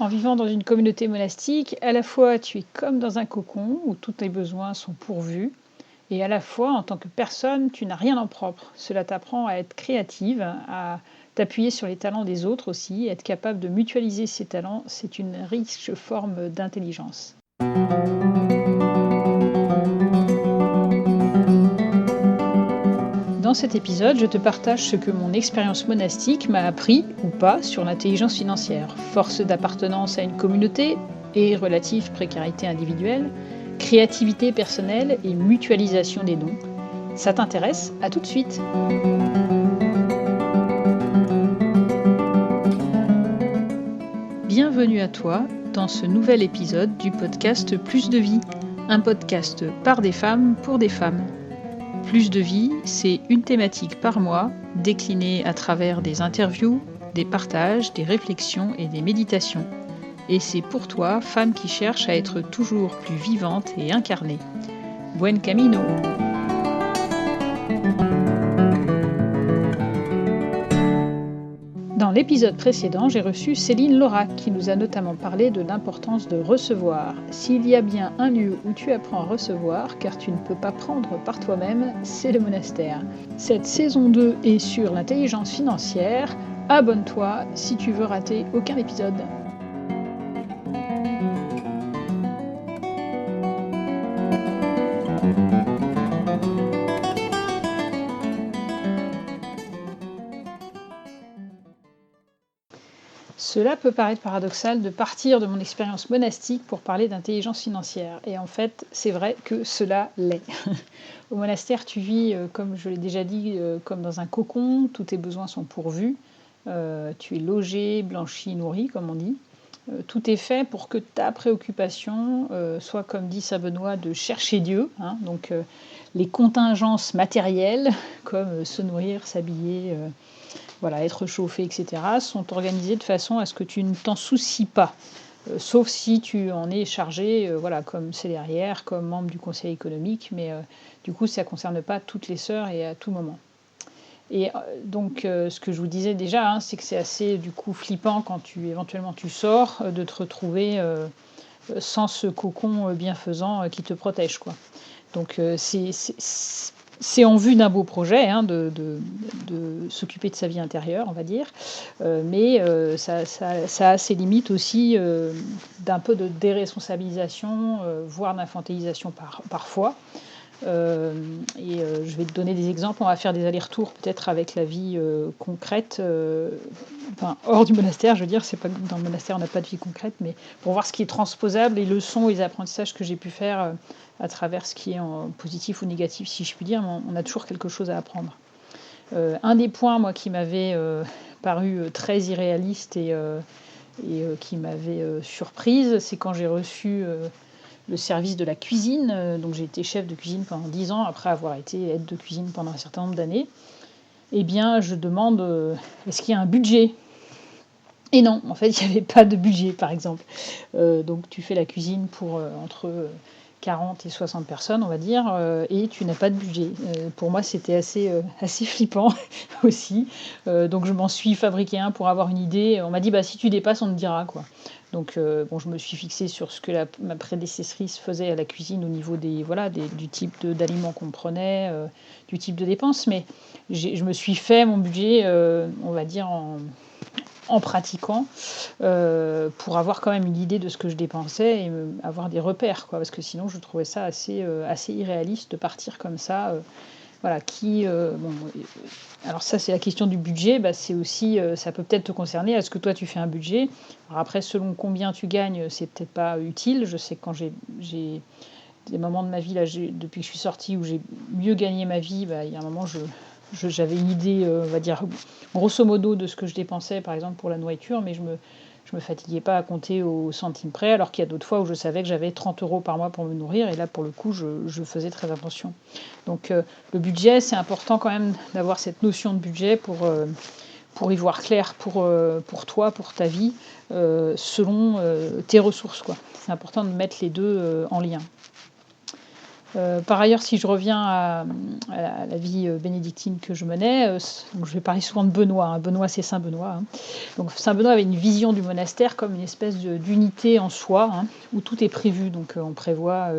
En vivant dans une communauté monastique, à la fois tu es comme dans un cocon où tous tes besoins sont pourvus, et à la fois en tant que personne, tu n'as rien en propre. Cela t'apprend à être créative, à t'appuyer sur les talents des autres aussi, être capable de mutualiser ses talents, c'est une riche forme d'intelligence. Dans cet épisode, je te partage ce que mon expérience monastique m'a appris ou pas sur l'intelligence financière, force d'appartenance à une communauté et relative précarité individuelle, créativité personnelle et mutualisation des dons. Ça t'intéresse? À tout de suite! Bienvenue à toi dans ce nouvel épisode du podcast Plus de vie, un podcast par des femmes pour des femmes. Plus de vie, c'est une thématique par mois, déclinée à travers des interviews, des partages, des réflexions et des méditations. Et c'est pour toi, femme qui cherche à être toujours plus vivante et incarnée. Buen camino! Dans l'épisode précédent, j'ai reçu Céline Laurac qui nous a notamment parlé de l'importance de recevoir. S'il y a bien un lieu où tu apprends à recevoir, car tu ne peux pas prendre par toi-même, c'est le monastère. Cette saison 2 est sur l'intelligence financière. Abonne-toi si tu veux rater aucun épisode. Cela peut paraître paradoxal de partir de mon expérience monastique pour parler d'intelligence financière. Et en fait, c'est vrai que cela l'est. Au monastère, tu vis, comme je l'ai déjà dit, comme dans un cocon, tous tes besoins sont pourvus. Tu es logé, blanchi, nourri, comme on dit. Tout est fait pour que ta préoccupation soit, comme dit saint Benoît, de chercher Dieu. Donc, les contingences matérielles, comme se nourrir, s'habiller, être chauffé, etc., sont organisées de façon à ce que tu ne t'en soucies pas. Sauf si tu en es chargé, comme célérière, comme membre du conseil économique, mais du coup, ça ne concerne pas toutes les sœurs et à tout moment. Et donc, ce que je vous disais déjà, c'est que c'est assez, du coup, flippant quand éventuellement tu sors, de te retrouver sans ce cocon bienfaisant qui te protège, quoi. Donc, c'est en vue d'un beau projet, de s'occuper de sa vie intérieure, on va dire, mais ça a ses limites aussi, d'un peu de déresponsabilisation, voire d'infantilisation parfois. Je vais te donner des exemples. On va faire des allers-retours peut-être avec la vie concrète, hors du monastère, je veux dire. C'est pas que dans le monastère on n'a pas de vie concrète, mais pour voir ce qui est transposable, les leçons et les apprentissages que j'ai pu faire à travers ce qui est en positif ou négatif, si je puis dire. On a toujours quelque chose à apprendre. Un des points, moi, qui m'avait paru très irréaliste et qui m'avait surprise, c'est quand j'ai reçu le service de la cuisine. Donc j'ai été chef de cuisine pendant 10 ans, après avoir été aide de cuisine pendant un certain nombre d'années. Eh bien, je demande, est-ce qu'il y a un budget ? Et non, en fait, il n'y avait pas de budget, par exemple. Donc tu fais la cuisine pour entre 40 et 60 personnes, on va dire, et tu n'as pas de budget. Pour moi, c'était assez flippant aussi. Donc je m'en suis fabriqué un pour avoir une idée. On m'a dit, si tu dépasses, on te dira, quoi. Donc je me suis fixée sur ce que ma prédécessrice faisait à la cuisine au niveau du type d'aliments qu'on prenait, du type de dépenses. Mais je me suis fait mon budget, on va dire, en pratiquant, pour avoir quand même une idée de ce que je dépensais et avoir des repères, quoi, parce que sinon je trouvais ça assez irréaliste de partir comme ça. Alors ça, c'est la question du budget. C'est aussi, ça peut peut-être te concerner. Est-ce que toi tu fais un budget ? Alors après, selon combien tu gagnes, c'est peut-être pas utile. Je sais que quand j'ai des moments de ma vie là, depuis que je suis sortie, où j'ai mieux gagné ma vie, il y a un moment j'avais une idée, on va dire, grosso modo, de ce que je dépensais, par exemple, pour la nourriture, mais je me fatiguais pas à compter au centime près, alors qu'il y a d'autres fois où je savais que j'avais 30 € par mois pour me nourrir, et là, pour le coup, je faisais très attention. Donc, le budget, c'est important quand même d'avoir cette notion de budget pour y voir clair pour toi, pour ta vie, selon tes ressources, quoi. C'est important de mettre les deux en lien. Par ailleurs, si je reviens à la vie, bénédictine que je menais, donc je vais parler souvent de Benoît, hein. Benoît, c'est saint Benoît, hein. Donc saint Benoît avait une vision du monastère comme une espèce d'unité en soi, hein, où tout est prévu. Donc, on prévoit,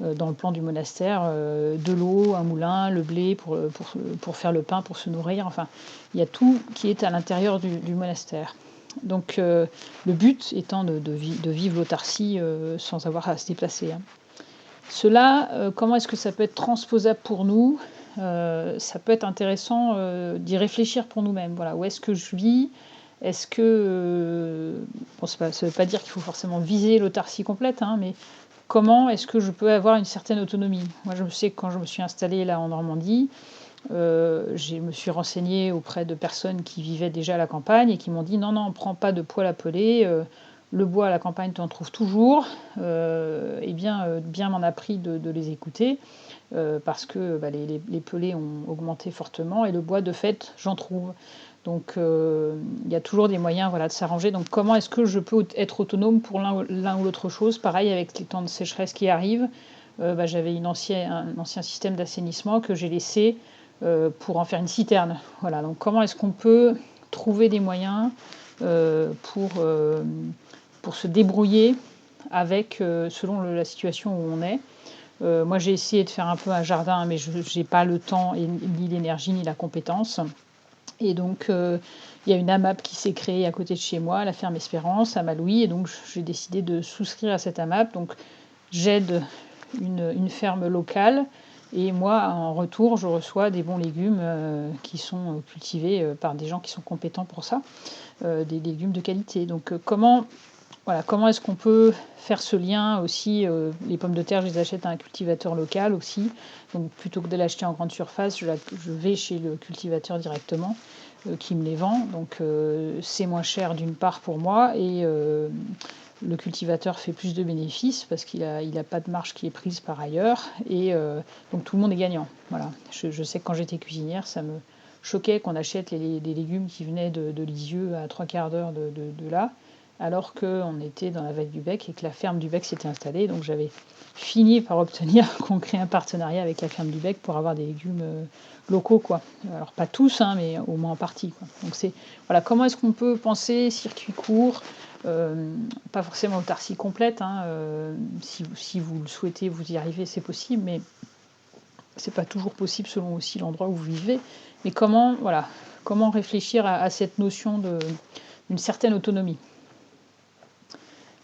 dans le plan du monastère, de l'eau, un moulin, le blé pour faire le pain, pour se nourrir. Enfin, il y a tout qui est à l'intérieur du monastère. Donc, le but étant de vivre l'autarcie, sans avoir à se déplacer, hein. Cela, comment est-ce que ça peut être transposable pour nous? Ça peut être intéressant, d'y réfléchir pour nous-mêmes. Voilà, où est-ce que je vis? Est-ce que, bon, ça veut pas dire qu'il faut forcément viser l'autarcie complète, hein, mais comment est-ce que je peux avoir une certaine autonomie? Moi, je sais que quand je me suis installée là en Normandie, je me suis renseignée auprès de personnes qui vivaient déjà à la campagne et qui m'ont dit: «Non, non, prends pas de poêle à peler, le bois à la campagne, tu en trouves toujours». Et bien m'en a pris de les écouter, parce que, bah, les pellets ont augmenté fortement et le bois, de fait, j'en trouve. Donc, il y a toujours des moyens, voilà, de s'arranger. Donc comment est-ce que je peux être autonome pour l'un ou l'autre chose? Pareil avec les temps de sécheresse qui arrivent, bah, j'avais un ancien système d'assainissement que j'ai laissé, pour en faire une citerne. Voilà, donc comment est-ce qu'on peut trouver des moyens, heu, pour, hem, pour se débrouiller avec, selon la situation où on est? Moi, j'ai essayé de faire un peu un jardin, mais je n'ai pas le temps et ni l'énergie, ni la compétence. Et donc, il y a une AMAP qui s'est créée à côté de chez moi, la ferme Espérance, à Malouis, et donc j'ai décidé de souscrire à cette AMAP. Donc j'aide une ferme locale et moi, en retour, je reçois des bons légumes, qui sont, cultivés, par des gens qui sont compétents pour ça, des légumes de qualité. Donc, comment est-ce qu'on peut faire ce lien aussi? Les pommes de terre, je les achète à un cultivateur local aussi. Donc plutôt que de l'acheter en grande surface, je vais chez le cultivateur directement, qui me les vend. Donc, c'est moins cher d'une part pour moi, et le cultivateur fait plus de bénéfices parce qu'il a pas de marge qui est prise par ailleurs, et donc tout le monde est gagnant. Voilà. Je sais que quand j'étais cuisinière, ça me choquait qu'on achète des légumes qui venaient de Lisieux, à 3/4 d'heure de là, alors qu'on était dans la vallée du Bec et que la ferme du Bec s'était installée. Donc j'avais fini par obtenir qu'on crée un partenariat avec la ferme du Bec pour avoir des légumes, locaux, quoi. Alors pas tous, hein, mais au moins en partie, quoi. Donc voilà, comment est-ce qu'on peut penser circuit court, pas forcément autarcie complète, hein, si vous le souhaitez, vous y arrivez, c'est possible, mais c'est pas toujours possible selon aussi l'endroit où vous vivez. Mais comment réfléchir à cette notion d'une certaine autonomie?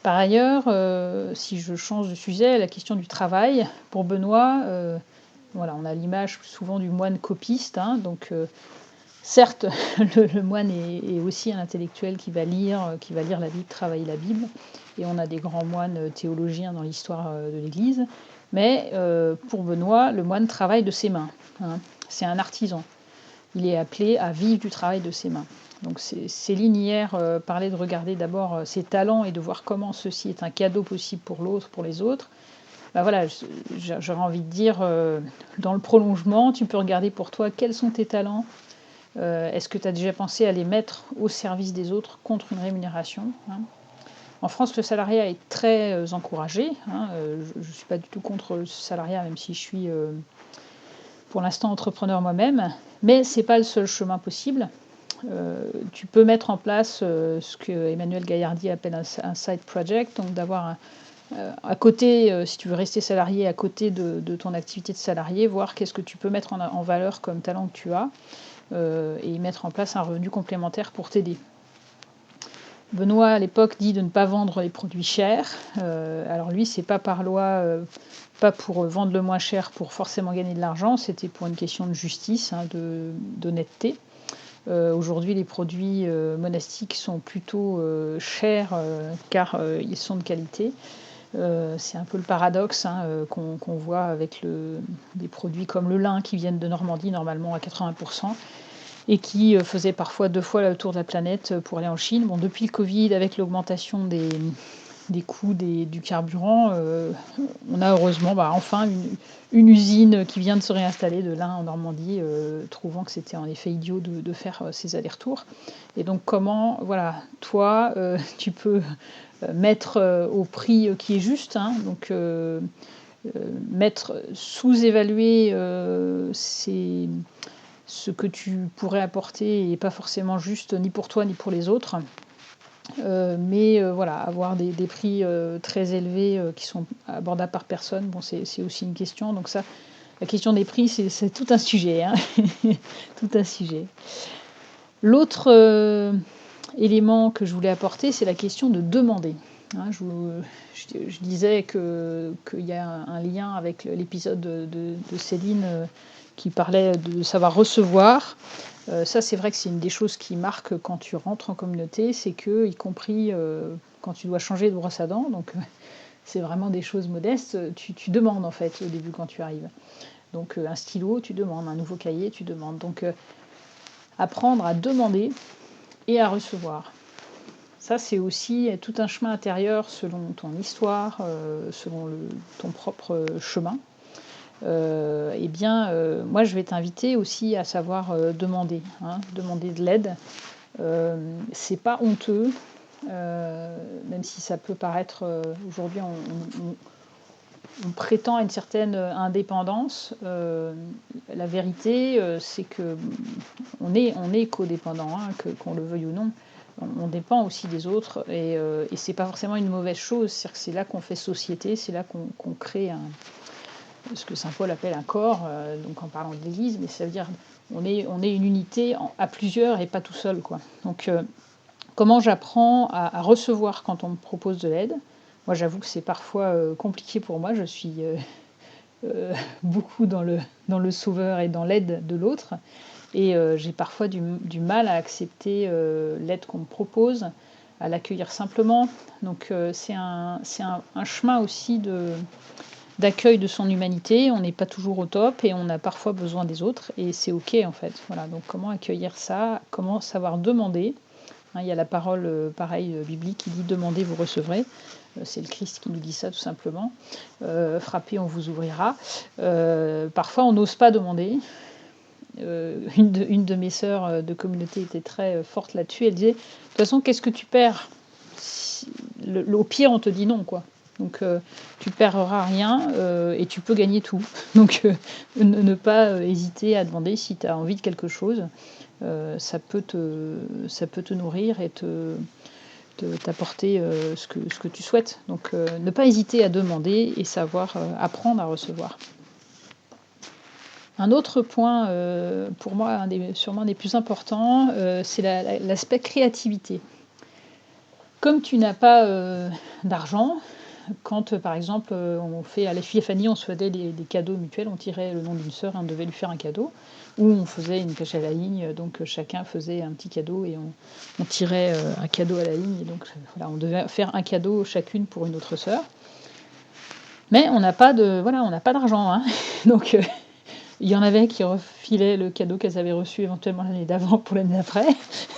Par ailleurs, si je change de sujet, la question du travail, pour Benoît, voilà, on a l'image souvent du moine copiste, hein, donc, certes, le moine est aussi un intellectuel qui va lire la Bible, travailler la Bible, et on a des grands moines, théologiens dans l'histoire, de l'Église. Mais, pour Benoît, le moine travaille de ses mains, hein. C'est un artisan. Il est appelé à vivre du travail de ses mains. Donc Céline hier, parlait de regarder d'abord, ses talents et de voir comment ceci est un cadeau possible pour l'autre, pour les autres. Bah, voilà, j'aurais envie de dire, dans le prolongement, tu peux regarder pour toi quels sont tes talents. Est-ce que tu as déjà pensé à les mettre au service des autres contre une rémunération, hein? En France, le salariat est très, encouragé, hein, je ne suis pas du tout contre le salariat, même si je suis, pour l'instant entrepreneur moi-même, mais c'est pas le seul chemin possible. Tu peux mettre en place, ce que Emmanuel Gaillardi appelle un side project, donc d'avoir à côté, si tu veux rester salarié, à côté de ton activité de salarié, voir qu'est-ce que tu peux mettre en valeur comme talent que tu as, et mettre en place un revenu complémentaire pour t'aider. Benoît, à l'époque, dit de ne pas vendre les produits chers. Alors lui, c'est pas par loi, pas pour vendre le moins cher pour forcément gagner de l'argent, c'était pour une question de justice, hein, d'honnêteté. Aujourd'hui, les produits, monastiques sont plutôt, chers, car, ils sont de qualité. C'est un peu le paradoxe, hein, qu'on voit avec des produits comme le lin qui viennent de Normandie, normalement à 80, et qui, faisaient parfois 2 fois le tour de la planète, pour aller en Chine. Bon, depuis le Covid, avec l'augmentation des coûts du carburant, on a heureusement, bah, enfin une usine qui vient de se réinstaller de lin en Normandie, trouvant que c'était en effet idiot de faire, ces allers-retours. Et donc comment, voilà, toi, tu peux, mettre, au prix, qui est juste, hein, donc, sous-évaluer ce que tu pourrais apporter et pas forcément juste ni pour toi ni pour les autres. Mais voilà, avoir des prix très élevés qui sont abordables par personne, bon, c'est aussi une question. Donc ça, la question des prix, c'est tout un sujet, hein. Tout un sujet. L'autre élément que je voulais apporter, c'est la question de demander. Hein, je disais qu'il y a un lien avec l'épisode de Céline qui parlait de savoir recevoir. Ça, c'est vrai que c'est une des choses qui marque quand tu rentres en communauté, c'est que, y compris quand tu dois changer de brosse à dents, donc c'est vraiment des choses modestes, tu demandes en fait au début quand tu arrives. Donc un stylo, tu demandes, un nouveau cahier, tu demandes. Donc apprendre à demander et à recevoir. Ça, c'est aussi tout un chemin intérieur selon ton histoire, selon ton propre chemin. Moi, je vais t'inviter aussi à savoir demander, hein, demander de l'aide. C'est pas honteux, même si ça peut paraître aujourd'hui, on prétend à une certaine indépendance. La vérité, c'est que on est codépendant, hein, qu'on le veuille ou non. On dépend aussi des autres et c'est pas forcément une mauvaise chose. C'est-à-dire que c'est là qu'on fait société, c'est là qu'on crée ce que saint Paul appelle un corps, donc en parlant de l'Église, mais ça veut dire on est une unité à plusieurs et pas tout seul, quoi. Donc comment j'apprends à recevoir quand on me propose de l'aide? Moi, j'avoue que c'est parfois compliqué pour moi. Je suis beaucoup dans le sauveur et dans l'aide de l'autre. Et j'ai parfois du mal à accepter l'aide qu'on me propose, à l'accueillir simplement. Donc c'est un chemin aussi d'accueil de son humanité. On n'est pas toujours au top et on a parfois besoin des autres. Et c'est OK en fait. Voilà, donc comment accueillir ça? Comment savoir demander? Hein, il y a la parole biblique qui dit « Demandez, vous recevrez ». C'est le Christ qui nous dit ça tout simplement. Frappez, on vous ouvrira. Parfois on n'ose pas demander. Une de mes sœurs de communauté était très forte là-dessus. Elle disait, de toute façon, qu'est-ce que tu perds? Au pire, on te dit non, quoi. Donc, tu ne perdras rien et tu peux gagner tout. Donc, ne pas hésiter à demander si tu as envie de quelque chose. Ça peut te nourrir et t'apporter ce que tu souhaites. Donc, ne pas hésiter à demander et savoir apprendre à recevoir. Un autre point, pour moi, sûrement des plus importants, c'est l'aspect créativité. Comme tu n'as pas d'argent, quand par exemple on fait à la fille et Fanny, on se faisait des cadeaux mutuels, on tirait le nom d'une sœur, on devait lui faire un cadeau, ou on faisait une pêche à la ligne, donc chacun faisait un petit cadeau et on tirait un cadeau à la ligne, et donc voilà, on devait faire un cadeau chacune pour une autre sœur. Mais on n'a pas d'argent, hein. Donc il y en avait qui refilaient le cadeau qu'elles avaient reçu éventuellement l'année d'avant pour l'année d'après.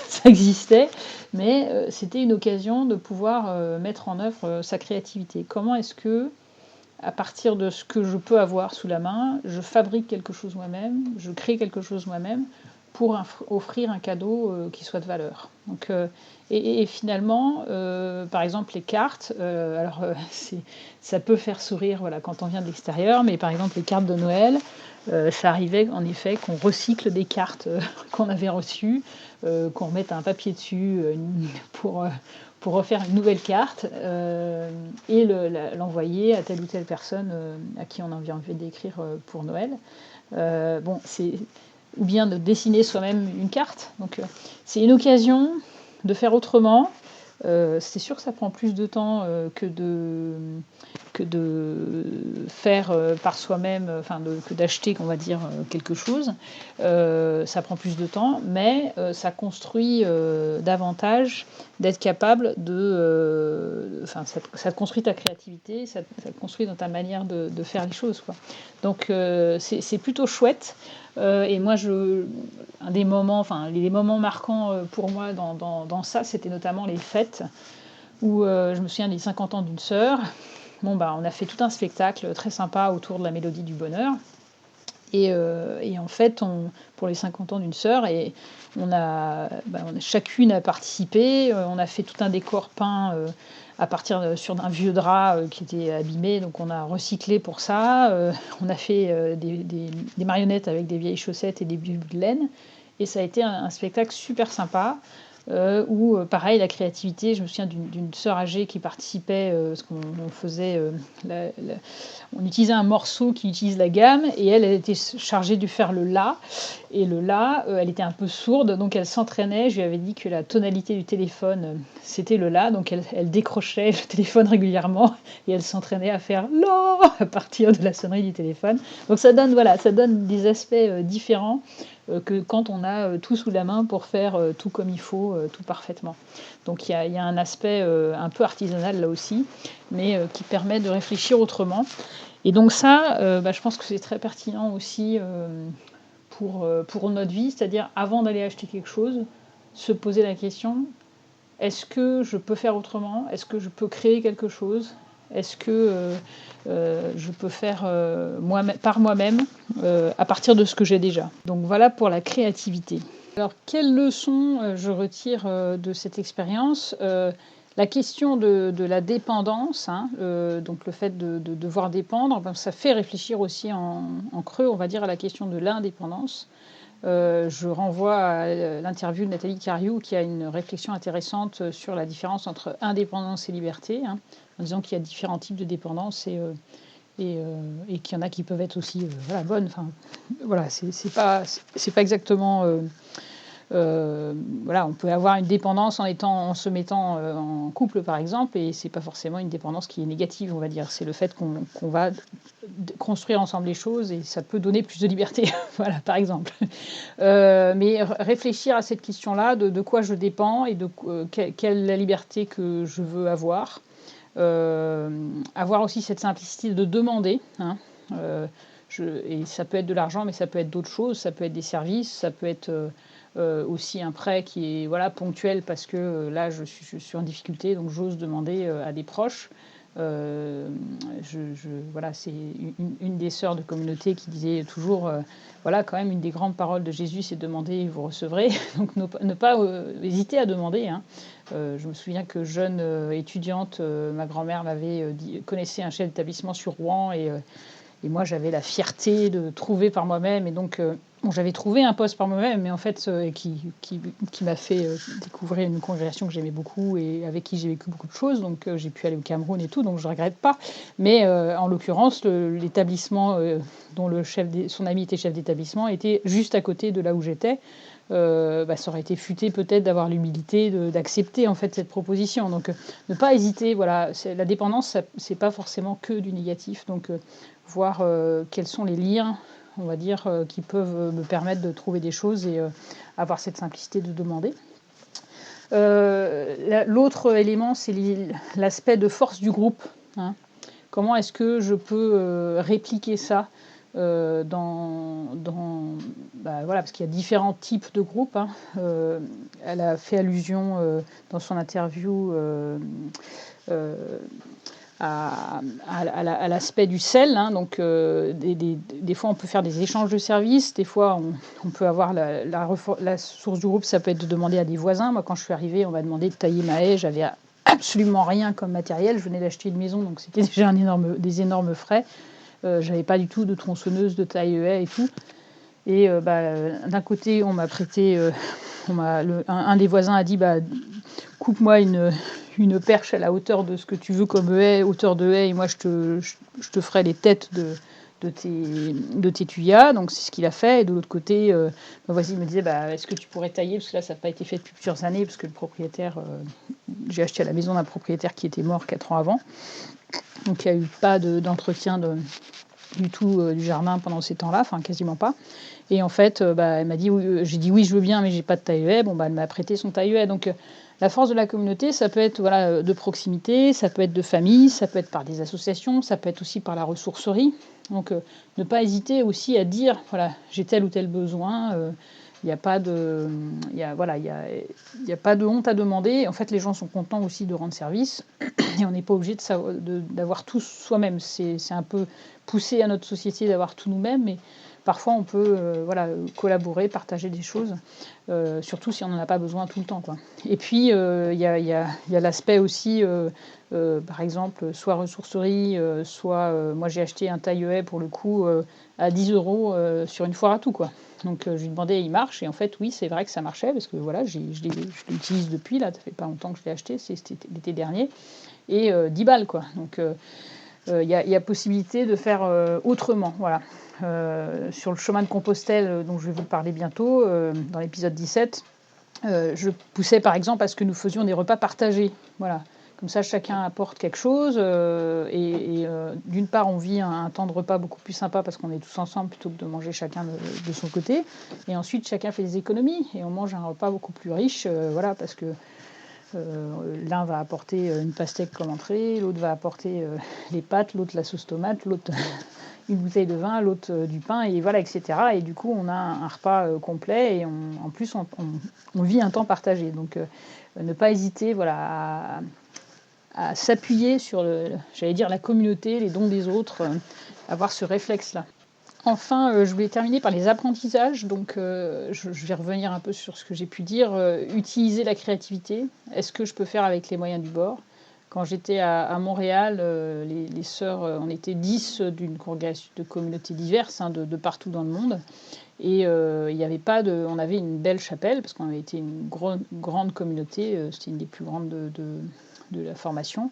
Ça existait, mais c'était une occasion de pouvoir mettre en œuvre sa créativité. Comment est-ce que, à partir de ce que je peux avoir sous la main, je fabrique quelque chose moi-même, je crée quelque chose moi-même pour offrir un cadeau qui soit de valeur. Donc, et finalement, par exemple, les cartes, ça peut faire sourire voilà, quand on vient de l'extérieur, mais par exemple, les cartes de Noël, ça arrivait en effet qu'on recycle des cartes qu'on avait reçues, qu'on remette un papier dessus pour refaire une nouvelle carte et l'envoyer à telle ou telle personne à qui on a envie d'écrire pour Noël. Ou bien de dessiner soi-même une carte. Donc c'est une occasion de faire autrement. C'est sûr que ça prend plus de temps que de faire par soi-même, que d'acheter, on va dire, quelque chose. Ça prend plus de temps, mais ça construit davantage d'être capable ça te construit ta créativité, ça te construit dans ta manière de faire les choses, quoi. Donc c'est plutôt chouette. Et moi, les moments marquants pour moi dans ça, c'était notamment les fêtes, où je me souviens des 50 ans d'une sœur. On a fait tout un spectacle très sympa autour de la Mélodie du Bonheur. Et en fait, pour les 50 ans d'une sœur, et chacune a participé. On a fait tout un décor peint à partir sur d'un vieux drap qui était abîmé, donc on a recyclé pour ça. On a fait des marionnettes avec des vieilles chaussettes et des bouts de laine, et ça a été un spectacle super sympa. Où pareil, la créativité, je me souviens d'une sœur âgée qui participait, parce qu'on faisait on utilisait un morceau qui utilise la gamme, et elle était chargée de faire le la, et le la, elle était un peu sourde, donc elle s'entraînait. Je lui avais dit que la tonalité du téléphone, c'était le la, donc elle décrochait le téléphone régulièrement, et elle s'entraînait à faire la à partir de la sonnerie du téléphone. Donc ça donne des aspects différents que quand on a tout sous la main pour faire tout comme il faut, tout parfaitement. Donc il y a un aspect un peu artisanal là aussi, mais qui permet de réfléchir autrement. Et donc ça, je pense que c'est très pertinent aussi pour notre vie, c'est-à-dire avant d'aller acheter quelque chose, se poser la question: est-ce que je peux faire autrement? Est-ce que je peux créer quelque chose? Est-ce que je peux faire par moi-même à partir de ce que j'ai déjà? Donc voilà pour la créativité. Alors, quelles leçons je retire de cette expérience? La question de la dépendance, hein, donc le fait de devoir dépendre, ça fait réfléchir aussi en creux, on va dire, à la question de l'indépendance. Je renvoie à l'interview de Nathalie Cariou, qui a une réflexion intéressante sur la différence entre indépendance et liberté, hein, en disant qu'il y a différents types de dépendance et qu'il y en a qui peuvent être aussi bonnes. Enfin, voilà, c'est pas exactement. On peut avoir une dépendance en se mettant en couple, par exemple, et c'est pas forcément une dépendance qui est négative, on va dire. C'est le fait qu'on va construire ensemble les choses, et ça peut donner plus de liberté, voilà, par exemple. Mais réfléchir à cette question-là, de quoi je dépends et quelle est la liberté que je veux avoir. Avoir aussi cette simplicité de demander, hein. Et ça peut être de l'argent, mais ça peut être d'autres choses, ça peut être des services, ça peut être aussi un prêt qui est ponctuel, parce que là je suis en difficulté, donc j'ose demander à des proches. C'est une des sœurs de communauté qui disait toujours, quand même, une des grandes paroles de Jésus, c'est: demander et vous recevrez. Donc ne pas hésiter à demander, hein. Je me souviens que jeune étudiante, ma grand-mère m'avait connaissait un chef d'établissement sur Rouen, et moi j'avais la fierté de trouver par moi-même, et donc j'avais trouvé un poste par moi-même, mais en fait qui m'a fait découvrir une congrégation que j'aimais beaucoup et avec qui j'ai vécu beaucoup de choses, donc j'ai pu aller au Cameroun et tout, donc je ne regrette pas. Mais en l'occurrence, l'établissement dont son ami était chef d'établissement était juste à côté de là où j'étais. Ça aurait été futé peut-être d'avoir l'humilité d'accepter en fait cette proposition. Donc ne pas hésiter, voilà, la dépendance, c'est pas forcément que du négatif, donc voir quels sont les liens, on va dire, qui peuvent me permettre de trouver des choses et avoir cette simplicité de demander. L'autre élément, c'est l'aspect de force du groupe, hein. Comment est-ce que je peux répliquer ça parce qu'il y a différents types de groupes, hein. Elle a fait allusion dans son interview à l'aspect du sel, hein. Donc des fois on peut faire des échanges de services, des fois on peut avoir la source du groupe, ça peut être de demander à des voisins. Moi, quand je suis arrivée, on m'a demandé de tailler ma haie, j'avais absolument rien comme matériel, je venais d'acheter une maison, donc c'était déjà des énormes frais. J'avais pas du tout de tronçonneuse, de taille-haie et tout. Et d'un côté, on m'a prêté, un des voisins a dit: coupe-moi une perche à la hauteur de ce que tu veux comme haie, hauteur de haie, et moi je te ferai les têtes de tes tuyas. Donc c'est ce qu'il a fait. Et de l'autre côté, ma voisine me disait: est-ce que tu pourrais tailler, parce que là ça n'a pas été fait depuis plusieurs années, parce que le propriétaire, j'ai acheté à la maison d'un propriétaire qui était mort 4 ans avant, donc il n'y a eu pas d'entretien du tout du jardin pendant ces temps-là, enfin quasiment pas. Et en fait, elle m'a dit, j'ai dit oui, je veux bien, mais j'ai pas de taille-haie. Elle m'a prêté son taille-haie. Donc la force de la communauté, ça peut être de proximité, ça peut être de famille, ça peut être par des associations, ça peut être aussi par la ressourcerie. Donc ne pas hésiter aussi à dire, voilà, j'ai tel ou tel besoin. Il n'y a pas de honte à demander. En fait, les gens sont contents aussi de rendre service, et on n'est pas obligé d'avoir tout soi-même. C'est un peu poussé à notre société d'avoir tout nous-mêmes, mais parfois on peut collaborer, partager des choses, surtout si on n'en a pas besoin tout le temps, quoi. Et puis il y a l'aspect aussi, par exemple, soit ressourcerie, soit moi j'ai acheté un taille-haie pour le coup à 10 euros sur une foire à tout, quoi. Donc je lui demandais, il marche, et en fait oui, c'est vrai que ça marchait, parce que voilà, je l'utilise depuis, là, ça fait pas longtemps que je l'ai acheté, c'était l'été dernier, et 10 balles, quoi. Donc il y a possibilité de faire autrement, voilà. Sur le chemin de Compostelle, dont je vais vous parler bientôt, dans l'épisode 17, je poussais par exemple à ce que nous faisions des repas partagés, voilà. Comme ça, chacun apporte quelque chose, d'une part, on vit un temps de repas beaucoup plus sympa parce qu'on est tous ensemble plutôt que de manger chacun de son côté. Et ensuite, chacun fait des économies et on mange un repas beaucoup plus riche, voilà, parce que l'un va apporter une pastèque comme entrée, l'autre va apporter les pâtes, l'autre la sauce tomate, l'autre une bouteille de vin, l'autre du pain, et voilà, etc. Et du coup, on a un repas complet, et en plus, on vit un temps partagé. Donc, ne pas hésiter, voilà, à s'appuyer sur, j'allais dire, la communauté, les dons des autres, avoir ce réflexe-là. Enfin, je voulais terminer par les apprentissages. Donc, je vais revenir un peu sur ce que j'ai pu dire. Utiliser la créativité. Est-ce que je peux faire avec les moyens du bord ? Quand j'étais à Montréal, les sœurs, on était 10 d'une congrégation de communautés diverses, hein, de partout dans le monde. Et il n'y avait pas de... On avait une belle chapelle, parce qu'on avait été une grande communauté. C'était une des plus grandes de la formation.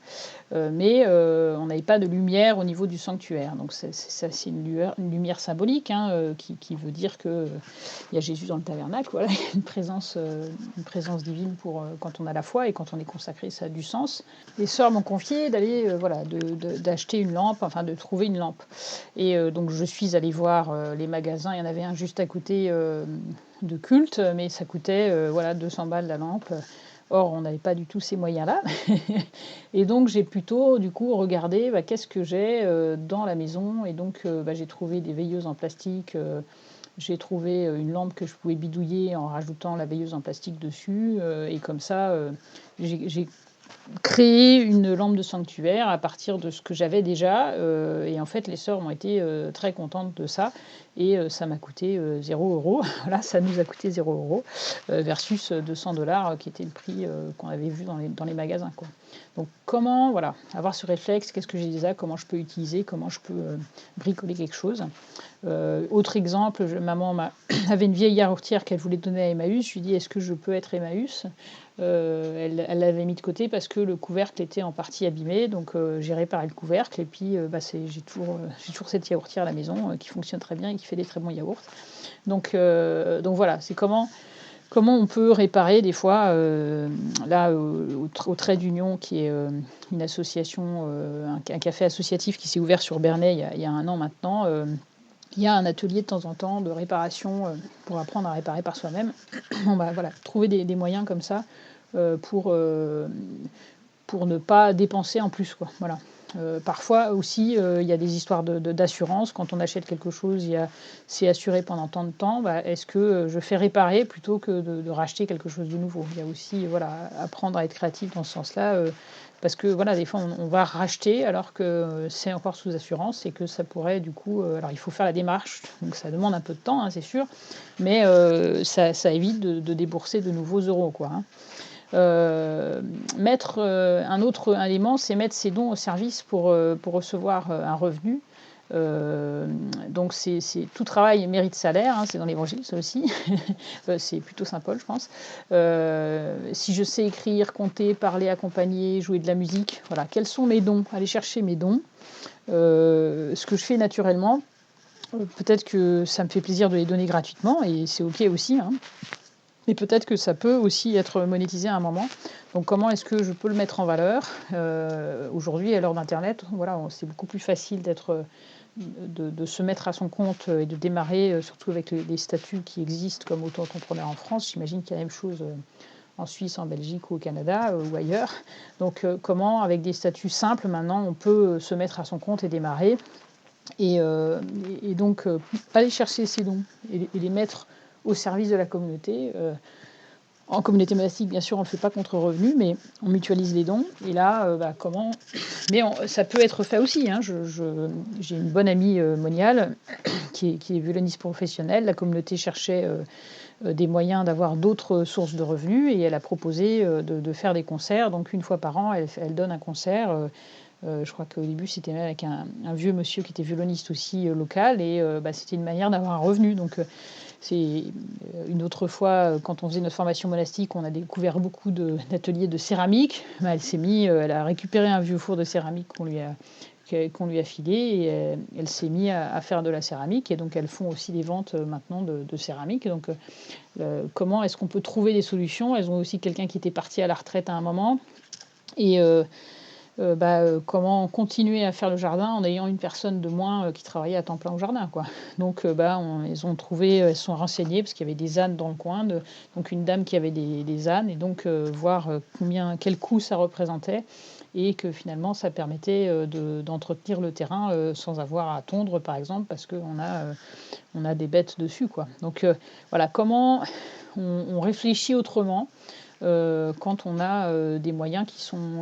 Mais on n'avait pas de lumière au niveau du sanctuaire. Donc c'est une lumière symbolique, hein, qui veut dire qu'il y a Jésus dans le tabernacle. Voilà, il y a une présence divine pour quand on a la foi, et quand on est consacré, ça a du sens. Les sœurs m'ont confié d'aller, d'acheter une lampe, enfin de trouver une lampe. Et donc je suis allée voir les magasins. Il y en avait un juste à côté de Culte, mais ça coûtait 200 balles la lampe. Or, on n'avait pas du tout ces moyens-là. Et donc, j'ai plutôt, du coup, regardé qu'est-ce que j'ai dans la maison. Et donc, j'ai trouvé des veilleuses en plastique. J'ai trouvé une lampe que je pouvais bidouiller en rajoutant la veilleuse en plastique dessus. Et comme ça, j'ai créé une lampe de sanctuaire à partir de ce que j'avais déjà. Et en fait, les sœurs ont été très contentes de ça. Et ça m'a coûté 0 €. Voilà, ça nous a coûté 0 € versus 200 $, qui était le prix qu'on avait vu dans les magasins, quoi. Donc, comment avoir ce réflexe, qu'est-ce que j'ai déjà, comment je peux utiliser, comment je peux bricoler quelque chose. Autre exemple, maman avait une vieille yaourtière qu'elle voulait donner à Emmaüs. Je lui ai dit, est-ce que je peux être Emmaüs ? Elle l'avait mis de côté parce que le couvercle était en partie abîmé, donc j'ai réparé le couvercle, et puis j'ai toujours cette yaourtière à la maison qui fonctionne très bien et qui fait des très bons yaourts. Donc voilà, c'est comment on peut réparer des fois. Là, au Trait d'Union, qui est une association, un café associatif qui s'est ouvert sur Bernay il y a 1 an maintenant. Il y a un atelier de temps en temps de réparation pour apprendre à réparer par soi-même. Trouver des moyens comme ça pour ne pas dépenser en plus, quoi. Voilà. Parfois aussi, il y a des histoires d'assurance. Quand on achète quelque chose, c'est assuré pendant tant de temps. Est-ce que je fais réparer plutôt que de racheter quelque chose de nouveau ? Il y a aussi apprendre à être créatif dans ce sens-là. Parce que des fois, on va racheter alors que c'est encore sous assurance, et que ça pourrait du coup... alors, il faut faire la démarche, donc ça demande un peu de temps, hein, c'est sûr, mais ça évite de débourser de nouveaux euros, quoi, hein. Mettre un autre élément, c'est mettre ses dons au service pour recevoir un revenu. Donc c'est tout travail mérite salaire, hein, c'est dans l'évangile, ça aussi. C'est plutôt symbole, je pense. Si je sais écrire, compter, parler, accompagner, jouer de la musique, voilà, quels sont mes dons ? Aller chercher mes dons, ce que je fais naturellement. Peut-être que ça me fait plaisir de les donner gratuitement, et c'est ok aussi, hein. Mais peut-être que ça peut aussi être monétisé à un moment. Donc comment est-ce que je peux le mettre en valeur ? Aujourd'hui, à l'heure d'Internet, c'est beaucoup plus facile de se mettre à son compte et de démarrer, surtout avec les statuts qui existent comme auto-entrepreneur en France. J'imagine qu'il y a la même chose en Suisse, en Belgique ou au Canada ou ailleurs. Donc comment, avec des statuts simples, maintenant, on peut se mettre à son compte et démarrer. Et donc, aller chercher ces dons et les mettre au service de la communauté. En communauté monastique, bien sûr, on ne le fait pas contre revenu, mais on mutualise les dons. Et là, comment... Mais ça peut être fait aussi. Hein. J'ai une bonne amie moniale qui est violoniste professionnelle. La communauté cherchait des moyens d'avoir d'autres sources de revenus et elle a proposé de faire des concerts. Donc une fois par an, elle donne un concert. Je crois qu'au début, c'était même avec un vieux monsieur qui était violoniste aussi local. Et c'était une manière d'avoir un revenu. Donc... C'est une autre fois, quand on faisait notre formation monastique, on a découvert beaucoup d'ateliers de céramique. Elle a récupéré un vieux four de céramique qu'on lui a filé et elle s'est mise à faire de la céramique. Et donc, elles font aussi des ventes maintenant de céramique. Donc, comment est-ce qu'on peut trouver des solutions ? Elles ont aussi quelqu'un qui était parti à la retraite à un moment. Et comment continuer à faire le jardin en ayant une personne de moins qui travaillait à temps plein au jardin, quoi. Donc elles ont trouvé, elles sont renseignées parce qu'il y avait des ânes dans le coin, donc une dame qui avait des ânes et donc voir quel coût ça représentait et que finalement ça permettait d'entretenir le terrain sans avoir à tondre par exemple parce qu'on a des bêtes dessus, quoi. Donc voilà comment on réfléchit autrement. Quand on a des moyens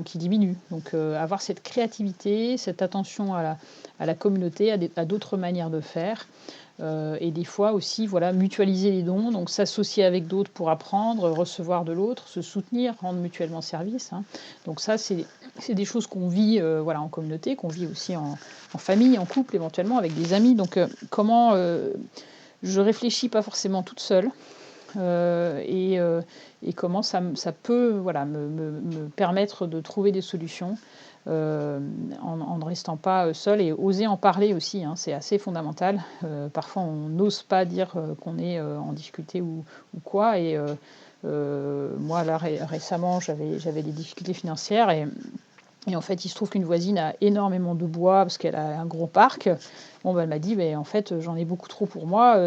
qui diminuent. Donc avoir cette créativité, cette attention à la communauté, à d'autres manières de faire. Et des fois aussi, mutualiser les dons, donc s'associer avec d'autres pour apprendre, recevoir de l'autre, se soutenir, rendre mutuellement service. Hein. Donc ça, c'est des choses qu'on vit en communauté, qu'on vit aussi en famille, en couple, éventuellement, avec des amis. Donc comment je réfléchis pas forcément toute seule. Et comment ça peut me permettre de trouver des solutions en ne restant pas seul et oser en parler aussi, hein, c'est assez fondamental. Parfois on n'ose pas dire qu'on est en difficulté ou quoi et moi là récemment j'avais des difficultés financières et en fait, il se trouve qu'une voisine a énormément de bois parce qu'elle a un gros parc. Bon, elle m'a dit, en fait, j'en ai beaucoup trop pour moi.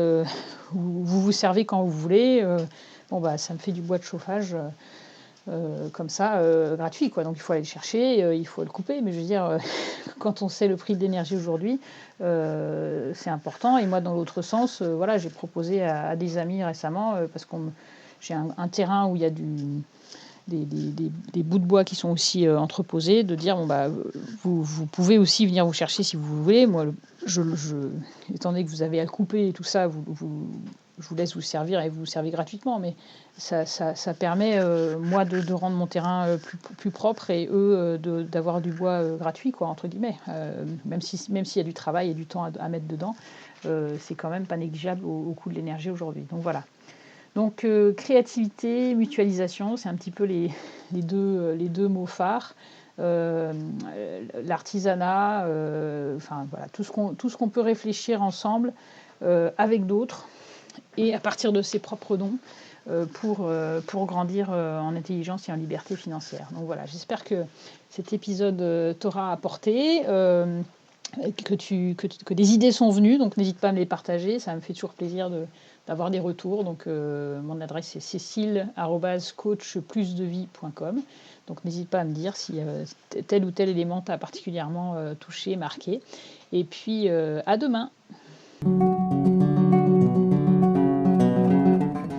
Vous servez quand vous voulez. Ça me fait du bois de chauffage comme ça, gratuit, quoi. Donc, il faut aller le chercher, il faut le couper. Mais je veux dire, quand on sait le prix de l'énergie aujourd'hui, c'est important. Et moi, dans l'autre sens, j'ai proposé à des amis récemment, parce que j'ai un terrain où il y a des bouts de bois qui sont aussi entreposés, de dire vous pouvez aussi venir vous chercher si vous voulez. Moi, étant donné que vous avez à le couper et tout ça, je vous laisse vous servir et vous servez gratuitement, mais ça permet moi de rendre mon terrain plus propre et eux d'avoir du bois gratuit, quoi, entre guillemets. Même s'il y a du travail et du temps à mettre dedans, c'est quand même pas négligeable au coût de l'énergie aujourd'hui. Donc voilà. Donc créativité, mutualisation, c'est un petit peu les deux mots phares. L'artisanat, tout ce qu'on peut réfléchir ensemble avec d'autres et à partir de ses propres dons pour grandir en intelligence et en liberté financière. Donc voilà, j'espère que cet épisode t'aura apporté. Que des idées sont venues, donc n'hésite pas à me les partager, ça me fait toujours plaisir d'avoir des retours. Donc mon adresse est cécile@coachplusdevie.com. Donc n'hésite pas à me dire si tel ou tel élément t'a particulièrement touché, marqué. Et puis à demain.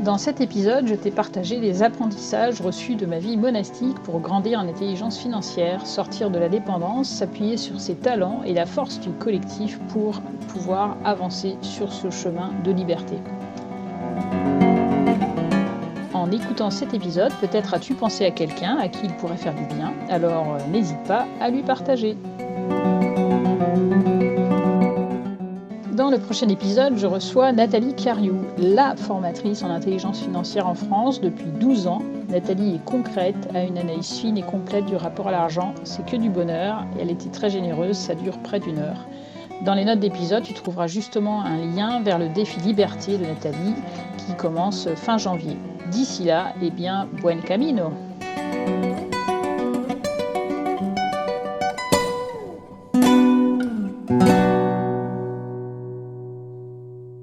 Dans cet épisode, je t'ai partagé les apprentissages reçus de ma vie monastique pour grandir en intelligence financière, sortir de la dépendance, s'appuyer sur ses talents et la force du collectif pour pouvoir avancer sur ce chemin de liberté. En écoutant cet épisode, peut-être as-tu pensé à quelqu'un à qui il pourrait faire du bien, alors n'hésite pas à lui partager. Dans le prochain épisode, je reçois Nathalie Cariou, la formatrice en intelligence financière en France depuis 12 ans. Nathalie est concrète, a une analyse fine et complète du rapport à l'argent. C'est que du bonheur et elle était très généreuse, ça dure près d'1 heure. Dans les notes d'épisode, tu trouveras justement un lien vers le défi liberté de Nathalie qui commence fin janvier. D'ici là, buen camino!